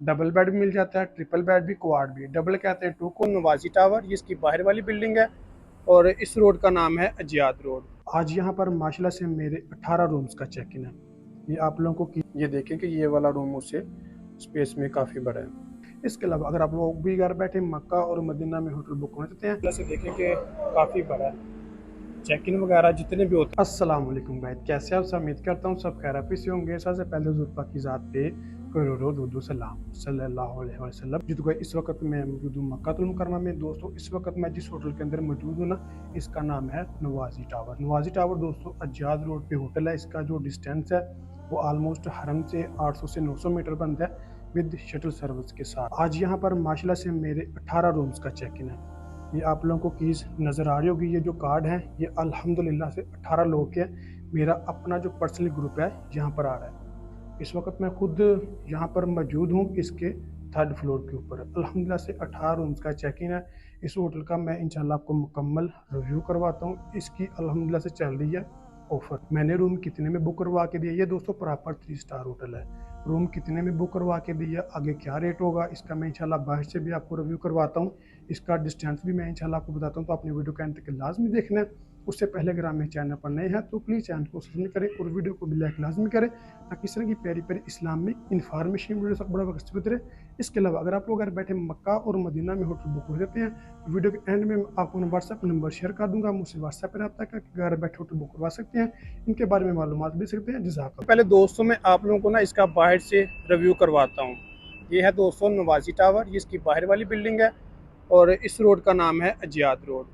Double bed भी मिल जाता है, ट्रिपल बेड भी, क्वाड भी। डबल कहते हैं 2 को। नवाजी टावर ये इसकी बाहर वाली बिल्डिंग है और इस रोड का नाम है अजियाद रोड। आज यहाँ पर माशाल्लाह से मेरे 18 रूम्स का चेक इन है। ये आप लोगों को ये देखें कि ये वाला रूम उससे स्पेस में काफ़ी बड़ा है। इसके अलावा अगर आप लोग भी घर बैठे मक्का और मदीना में होटल बुक करना चाहते हैं, से देखें कि काफ़ी बड़ा है। चेक इन वगैरह जितने भी होते हैं। अस्सलाम वालेकुम भाई, कैसे आप? सब उम्मीद करता हूँ सब खैर से होंगे। सबसे पहले हुज़ूर पाक की ज़ात पे करोड़ों दुरूद सलाम सल्लल्लाहु अलैहि वसल्लम। जिस इस वक्त मैं मौजूद हूँ मक्कातुल मुकर्रमा में। दोस्तों इस वक्त मैं जिस होटल के अंदर मौजूद हूँ ना, इसका नाम है नवाजी टावर। नवाजी टावर दोस्तों अजाद रोड पे होटल है। इसका जो डिस्टेंस है वो ऑलमोस्ट हरम से 800 से 900 मीटर बनता है विद शटल सर्विस के साथ। आज यहाँ पर माशाल्लाह से मेरे 18 रूम्स का चेक इन है। ये आप लोगों को कीज़ नज़र आ रही होगी। ये जो कार्ड है ये अल्हम्दुलिल्लाह से 18 लोग के मेरा अपना जो पर्सनल ग्रुप है यहाँ पर आ रहा है। इस वक्त मैं खुद यहाँ पर मौजूद हूँ इसके 3rd फ्लोर के ऊपर। अल्हम्दुलिल्लाह से 18 रूम्स का चेक इन है। इस होटल का मैं इंशाल्लाह आपको मुकम्मल रिव्यू करवाता हूँ। इसकी अल्हम्दुलिल्लाह से चल रही है ऑफ़र। मैंने रूम कितने में बुक करवा के दिया, ये दोस्तों प्रॉपर 3 स्टार होटल है। रूम कितने में बुक करवा के दिया, आगे क्या रेट होगा इसका मैं इंशाल्लाह बाहर से भी आपको रिव्यू करवाता हूँ। इसका डिस्टेंस भी मैं इंशाल्लाह आपको बताता हूँ, तो अपनी वीडियो के अंत तक लाजमी देखना है। उससे पहले अगर आप मेरे चैनल पर नए हैं तो प्लीज़ चैनल को सब्सक्राइब करें और वीडियो को भी लाइक लाजमी करें, ताकि इस तरह की प्यारी प्यारी इस्लामिक इन्फॉर्मेशन वीडियो सब बड़ा वक्त रहे। इसके अलावा अगर आप लोग घर बैठे मक्का और मदीना में होटल बुक हो जाते हैं तो वीडियो के एंड में आपको व्हाट्सएप नंबर शेयर कर दूंगा। मुझसे व्हाट्सएप पर रब्ता करके घर बैठे होटल बुक करवा सकते हैं, इनके बारे में मालूमात दे सकते हैं। जज़ाकल्लाह। पहले दोस्तों मैं आप लोगों को ना इसका बाहर से रिव्यू करवाता हूँ। ये है दोस्तों नवाजी टावर, ये इसकी बाहर वाली बिल्डिंग है और इस रोड का नाम है अजियाद रोड।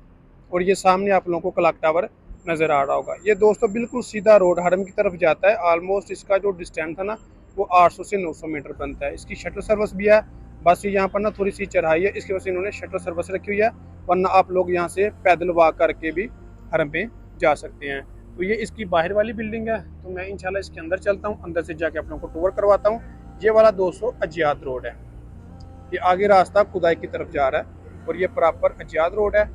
और ये सामने आप लोगों को क्लॉक टावर नज़र आ रहा होगा। ये दोस्तों बिल्कुल सीधा रोड हरम की तरफ जाता है। ऑलमोस्ट इसका जो डिस्टेंस है ना वो 800 से 900 मीटर बनता है। इसकी शटल सर्विस भी है। बस यहाँ पर ना थोड़ी सी चढ़ाई है, इसकी वजह से इन्होंने शटल सर्विस रखी हुई है, वरना आप लोग यहाँ से पैदल वॉक करके भी हरम पे जा सकते हैं। तो ये इसकी बाहर वाली बिल्डिंग है। तो मैं इंशाल्लाह इसके अंदर चलता हूँ, अंदर से जाके आप लोगों को टूर करवाता हूँ। ये वाला दोस्तों अजियाद रोड है। ये आगे रास्ता खुदाई की तरफ जा रहा है और ये प्रॉपर अजियाद रोड है।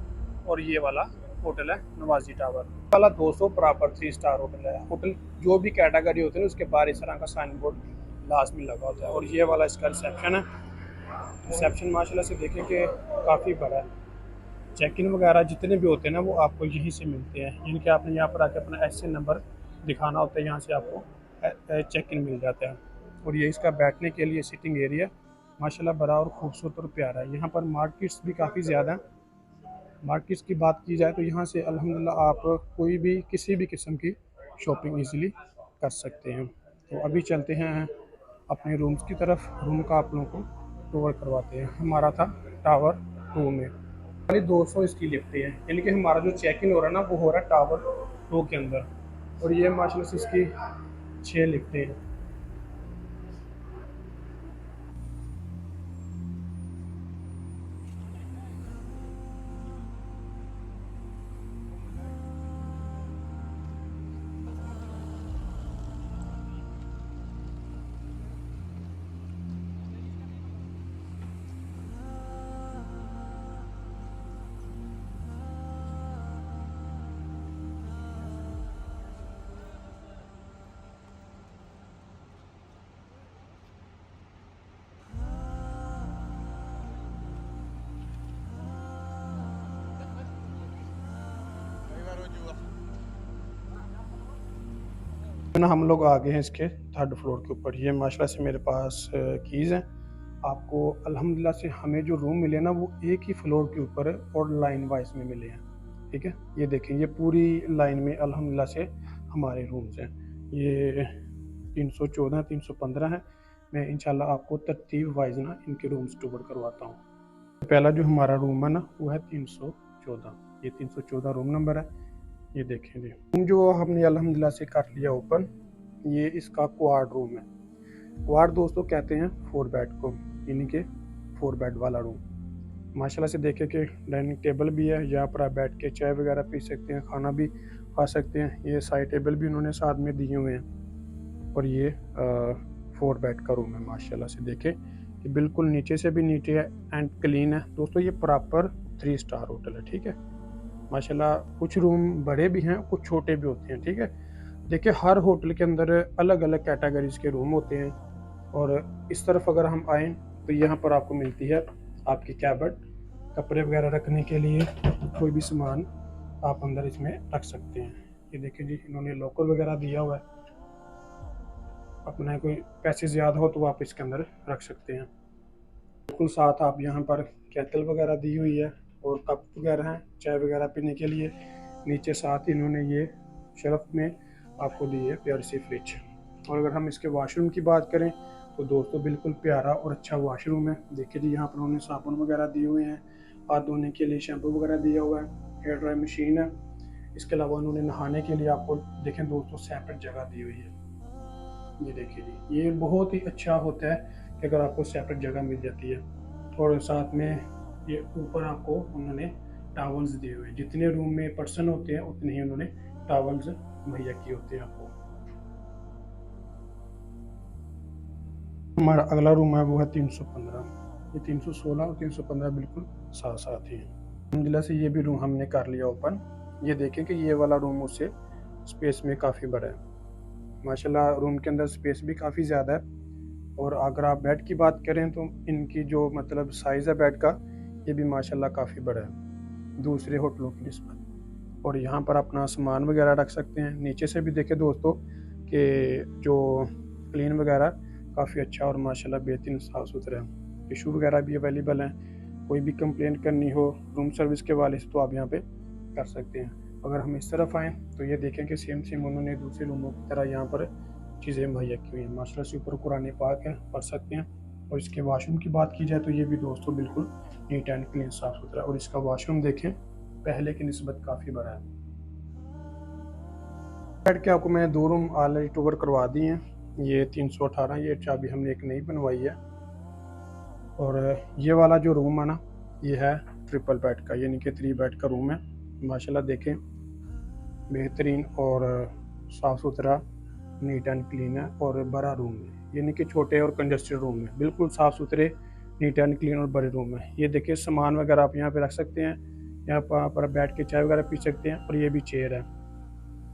और ये वाला होटल है नवाजी टावर वाला दोस्तों प्रॉपर 3 स्टार होटल है। होटल जो भी कैटेगरी होते हैं उसके बाहर इस तरह का साइन बोर्ड लाजमी लगा होता है। और ये वाला इसका रिसेप्शन है। रिसेप्शन माशाल्लाह से देखें कि काफ़ी बड़ा है। चेक इन वगैरह जितने भी होते हैं ना वो आपको यहीं से मिलते हैं, यानी कि आपने यहाँ पर आके अपना SN नंबर दिखाना होता है, यहाँ से आपको चेक इन मिल जाता है। और ये इसका बैठने के लिए सिटिंग एरिया माशाल्लाह बड़ा और ख़ूबसूरत और प्यारा है। यहाँ पर मार्केट्स भी काफ़ी ज़्यादा हैं। मार्केट्स की बात की जाए तो यहाँ से अल्हम्दुलिल्लाह आप कोई भी किसी भी किस्म की शॉपिंग ईज़िली कर सकते हैं। तो अभी चलते हैं अपने रूम्स की तरफ। रूम का आप लोगों को टूर करवाते हैं। हमारा था टावर 2 में। खाली 200 इसकी लिफ्टें हैं, यानी कि हमारा जो चेक इन हो रहा है ना वो हो रहा है टावर 2 के अंदर। और ये माशाल्लाह से इसकी 6 लिफ्टें हैं। ना हम लोग आ गए हैं इसके 3rd फ्लोर के ऊपर। ये माशाल्लाह से मेरे पास कीज़ हैं। आपको अल्हम्दुलिल्लाह से हमें जो रूम मिले ना वो एक ही फ्लोर के ऊपर है और लाइन वाइज में मिले हैं। ठीक है, ये देखें ये पूरी लाइन में अल्हम्दुलिल्लाह से हमारे रूम्स हैं। ये 314 315 है। मैं इंशाल्लाह आपको तरतीब वाइज ना इनके रूम्स टूर करवाता हूँ। पहला जो हमारा रूम है ना वो है 314। ये 314 रूम नंबर है। ये देखें जी रूम जो हमने अल्हम्दुलिल्लाह से कर लिया ओपन। ये इसका क्वाड रूम है। क्वाड दोस्तों कहते हैं 4 बेड को, यानी कि 4 बेड वाला रूम। माशाल्लाह से देखें कि डाइनिंग टेबल भी है, यहाँ पर आप बैठ के चाय वगैरह पी सकते हैं, खाना भी खा सकते हैं। ये साइड टेबल भी उन्होंने साथ में दिए हुए हैं। और ये 4 बेड का रूम है। माशाल्लाह से देखें कि बिल्कुल नीचे से भी नीचे है एंड क्लीन है। दोस्तों ये प्रॉपर 3 स्टार होटल है। ठीक है, माशाल्लाह कुछ रूम बड़े भी हैं, कुछ छोटे भी होते हैं। ठीक है, देखिए हर होटल के अंदर अलग अलग कैटेगरीज के रूम होते हैं। और इस तरफ अगर हम आएँ तो यहाँ पर आपको मिलती है आपकी कैबिनेट, कपड़े वगैरह रखने के लिए, कोई भी सामान आप अंदर इसमें रख सकते हैं। ये देखिए जी, इन्होंने लॉकर वगैरह दिया हुआ है, अपना कोई पैसे ज़्यादा हो तो आप इसके अंदर रख सकते हैं। बिल्कुल साथ आप यहाँ पर केटल वगैरह दी हुई है और कप वगैरह हैं चाय वगैरह पीने के लिए। नीचे साथ इन्होंने ये शेल्फ में आपको दी है प्यारी सी फ्रिज। और अगर हम इसके वॉशरूम की बात करें तो दोस्तों बिल्कुल प्यारा और अच्छा वॉशरूम है। देखिए जी, यहाँ पर उन्होंने साबुन वगैरह दिए हुए हैं, हाथ धोने के लिए शैम्पू वगैरह दिया हुआ है, हेयर ड्राई मशीन है। इसके अलावा उन्होंने नहाने के लिए आपको देखें दोस्तों सेपरेट जगह दी हुई है। ये देखिए जी, ये बहुत ही अच्छा होता है कि अगर आपको सेपरेट जगह मिल जाती है। और साथ में ये ऊपर आपको उन्होंने टावल्स दिए हुए हैं, जितने रूम में पर्सन होते हैं उतने ही उन्होंने टावल्स मुहैया किए होते हैं आपको। हमारा अगला रूम है वो है 315। ये 316 और 315 बिल्कुल साथ साथ ही है। अलहमदिल्ला से ये भी रूम हमने कर लिया ओपन। ये देखें कि ये वाला रूम उससे स्पेस में काफ़ी बड़ा है माशाल्लाह। रूम के अंदर स्पेस भी काफ़ी ज़्यादा है। और अगर आप बेड की बात करें तो इनकी जो मतलब साइज़ है बेड का, ये भी माशाल्लाह काफ़ी बड़ा है दूसरे होटलों की निस्बत। और यहाँ पर अपना सामान वगैरह रख सकते हैं। नीचे से भी देखें दोस्तों कि जो क्लीन वगैरह काफ़ी अच्छा और माशाल्लाह बेहतरीन साफ़ सुथरा है। टिशू वगैरह भी अवेलेबल हैं। कोई भी कंप्लेंट करनी हो रूम सर्विस के वाले से तो आप यहाँ पे कर सकते हैं। अगर हम इस तरफ आएँ तो ये देखें कि सेम सेम उन्होंने दूसरे रूमों की तरह यहाँ पर चीज़ें मुहैया की हुई हैं। माशाल्लाह से ऊपर कुरान पाक है, पढ़ सकते हैं। और इसके वॉशरूम की बात की जाए तो ये भी दोस्तों बिल्कुल नीट एंड क्लीन साफ़ सुथरा। और इसका वॉशरूम देखें पहले की निस्बत काफ़ी बड़ा है। बेड के आपको मैं 2 रूम ऑलरेडी टूर करवा दी हैं। ये 318, ये चाबी हमने एक नई बनवाई है। और ये वाला जो रूम है ना, ये है ट्रिपल बेड का, यानी कि 3 बेड का रूम है। माशाल्लाह देखें बेहतरीन और साफ़ सुथरा, नीट एंड क्लीन है और बड़ा रूम है, यानी कि छोटे और कंजस्टेड रूम है, बिल्कुल साफ़ सुथरे नीट एंड क्लीन और बड़े रूम है। ये देखिए सामान वगैरह आप यहाँ पे रख सकते हैं, यहाँ पर बैठ के चाय वगैरह पी सकते हैं। और ये भी चेयर है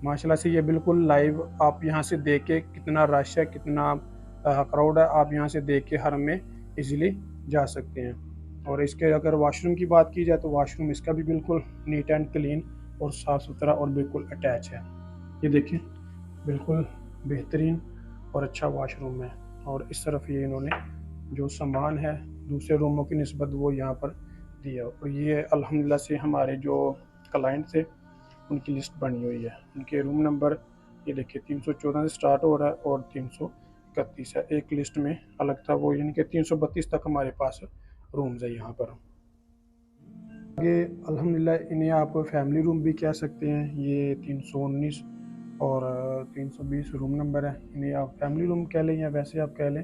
माशाल्लाह से, ये बिल्कुल लाइव आप यहाँ से देख के कितना रश है, कितना क्राउड है, आप यहाँ से देख के हरम में इजीली जा सकते हैं। और इसके अगर वॉशरूम की बात की जाए तो वॉशरूम इसका भी बिल्कुल नीट एंड क्लीन और साफ़ सुथरा और बिल्कुल अटैच है। ये देखिए बिल्कुल बेहतरीन और अच्छा वॉशरूम है। और इस तरफ ये इन्होंने जो सामान है दूसरे रूमों की निस्बत वो यहाँ पर दिया। और ये अल्हम्दुलिल्लाह से हमारे जो क्लाइंट थे उनकी लिस्ट बनी हुई है। उनके रूम नंबर ये देखिए 314 से स्टार्ट हो रहा है और 331 है। एक लिस्ट में अलग था वो, यानी कि 332 तक हमारे पास रूम्स है यहाँ पर। आगे अल्हम्दुलिल्लाह इन्हें आप फैमिली रूम भी कह सकते हैं। ये 319 और 320 रूम नंबर है। इन्हें आप फैमिली रूम कह लें या वैसे आप कह लें,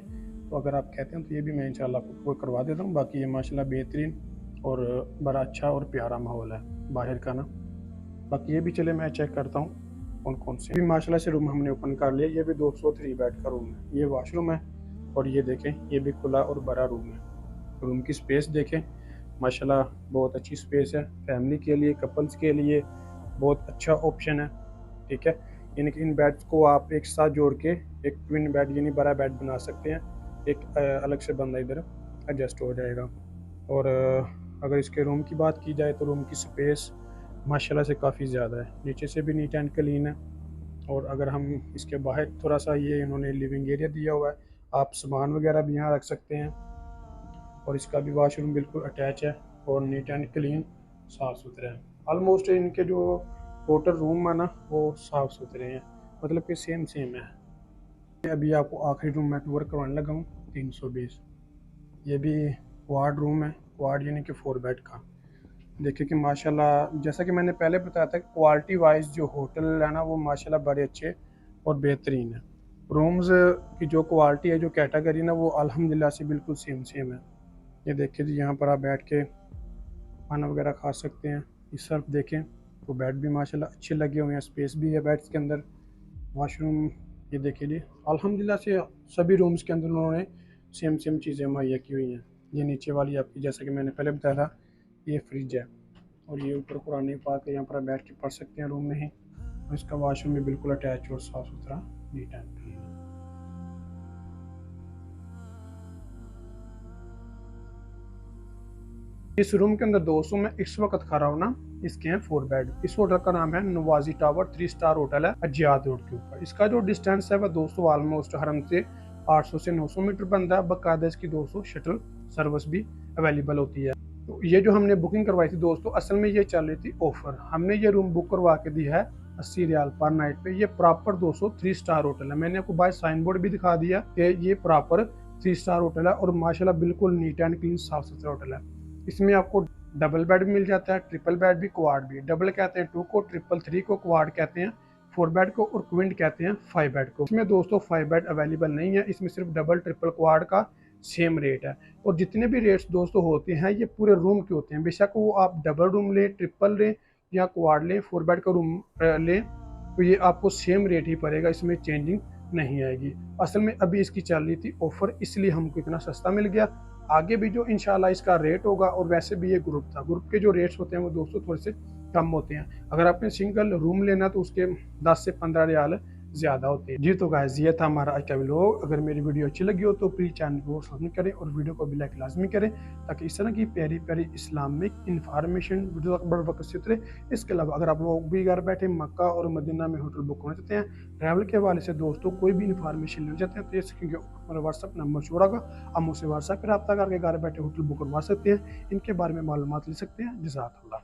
तो अगर आप कहते हैं तो ये भी मैं इंशाल्लाह आपको करवा देता हूँ। बाकी ये माशाल्लाह बेहतरीन और बड़ा अच्छा और प्यारा माहौल है बाहर का ना। बाकी ये भी चले मैं चेक करता हूँ कौन कौन से भी माशाल्लाह से रूम हमने ओपन कर लिया। ये भी 203 बेड का रूम है, ये वॉशरूम है। और ये देखें ये भी खुला और बड़ा रूम है। रूम की स्पेस देखें माशाल्लाह बहुत अच्छी स्पेस है, फैमिली के लिए कपल्स के लिए बहुत अच्छा ऑप्शन है। ठीक है, यानी कि इन बेड्स को आप एक साथ जोड़ के एक ट्विन बेड यानी बड़ा बेड बना सकते हैं। एक अलग से बंदा इधर एडजस्ट हो जाएगा। और अगर इसके रूम की बात की जाए तो रूम की स्पेस माशाल्लाह से काफ़ी ज़्यादा है, नीचे से भी नीट एंड क्लीन है। और अगर हम इसके बाहर थोड़ा सा, ये इन्होंने लिविंग एरिया दिया हुआ है, आप सामान वगैरह भी यहाँ रख सकते हैं। और इसका भी वॉशरूम बिल्कुल अटैच है और नीट एंड क्लीन साफ़ सुथरा है। ऑलमोस्ट इनके जो टोटल रूम है ना वो साफ़ सुथरे हैं, मतलब कि सेम सेम है। अभी आपको आखिरी रूम में टूर करवाने लगा हूँ 320। ये भी वार्ड रूम है, वार्ड यानी कि 4 बेड का। देखिए कि माशाल्लाह जैसा कि मैंने पहले बताया था, क्वालिटी वाइज जो होटल है ना वो माशाल्लाह बड़े अच्छे और बेहतरीन है। रूम्स की जो क्वालिटी है, जो कैटेगरी ना, वो अल्हम्दुलिल्लाह से बिल्कुल सेम सेम है। ये देखिए जी, यहाँ पर आप बैठ के खाना वगैरह खा सकते हैं। इस तरफ देखें तो बेड भी माशाल्लाह अच्छे लगे हुए हैं, स्पेस भी है बेड्स के अंदर। वॉशरूम ये देखिए जी, अल्हम्दुलिल्लाह से सभी रूम्स के अंदर उन्होंने सेम सेम चीज़ें मुहैया की हुई हैं। ये नीचे वाली आपकी, जैसा कि मैंने पहले बताया था, ये फ्रिज है। और ये ऊपर कुरान पाक है, यहाँ पर बैठ के पढ़ सकते हैं रूम में ही। और इसका वॉशरूम भी बिल्कुल अटैच और साफ़ सुथरा नीट एंड क्लीन है। इस रूम के अंदर दोस्तों मैं इस वक्त खड़ा हूँ ना, इसके हैं 4 बेड। इस होटल का नाम है नवाजी टावर, 3 स्टार होटल है अजियाद रोड के ऊपर। इसका जो डिस्टेंस है वह दोस्तों ऑलमोस्ट हरम से 800 से 900 मीटर बनता है। बकायदा इसकी दोस्तों शटल सर्विस भी अवेलेबल होती है। तो ये जो हमने बुकिंग करवाई थी दोस्तों, असल में ये चल रही थी ऑफर। हमने ये रूम बुक करवा के दी है 80 रियाल पर नाइट पे। ये प्रॉपर 203 स्टार होटल है। मैंने आपको बाय साइन बोर्ड भी दिखा दिया कि ये प्रॉपर 3 स्टार होटल है और माशाल्लाह बिल्कुल नीट एंड क्लीन साफ सुथरा होटल है। इसमें आपको डबल बेड भी मिल जाता है, ट्रिपल बेड भी, क्वाड भी। डबल कहते हैं 2 को, ट्रिपल 3 को, क्वाड कहते हैं 4 बेड को और क्विंट कहते हैं 5 बेड को। इसमें दोस्तों 5 बेड अवेलेबल नहीं है, इसमें सिर्फ डबल ट्रिपल क्वाड का सेम रेट है। और जितने भी रेट्स दोस्तों होते हैं ये पूरे रूम के होते हैं, बेशक वो आप डबल रूम लें, ट्रिपल लें या क्वाड लें, 4 बेड का रूम लें, तो ये आपको सेम रेट ही पड़ेगा, इसमें चेंजिंग नहीं आएगी। असल में अभी इसकी चल रही थी ऑफर, इसलिए हमको इतना सस्ता मिल गया। आगे भी जो इंशाल्लाह इसका रेट होगा, और वैसे भी ये ग्रुप था, ग्रुप के जो रेट्स होते हैं वो दोस्तों थोड़े से कम होते हैं। अगर आपने सिंगल रूम लेना तो उसके 10 से 15 रियाल ज़्यादा होते हैं। जी तो गाइस ये था हमारा आज का व्लॉग। अगर मेरी वीडियो अच्छी लगी हो तो प्लीज़ चैनल को सब्सक्राइब करें और वीडियो को भी लाइक लाजमी करें, ताकि इस तरह की प्यारी प्यारी इस्लामिक इन्फॉर्मेशन वीडियो बर वक्त से उतरे। इसके अलावा अगर आप लोग भी घर बैठे मक्का और मदीना में होटल बुक करना चाहते हैं, ट्रैवल के हवाले से दोस्तों कोई भी इन्फॉर्मेशन लेना चाहते हैं, तो ये स्क्रीन के ऊपर मेरा व्हाट्सअप नंबर शो होगा। आप मुझसे व्हाट्सएप पर रब्ता करके घर बैठे होटल बुक करवा सकते हैं, इनके बारे में मालूमात ले सकते हैं। जज़ाकल्लाह।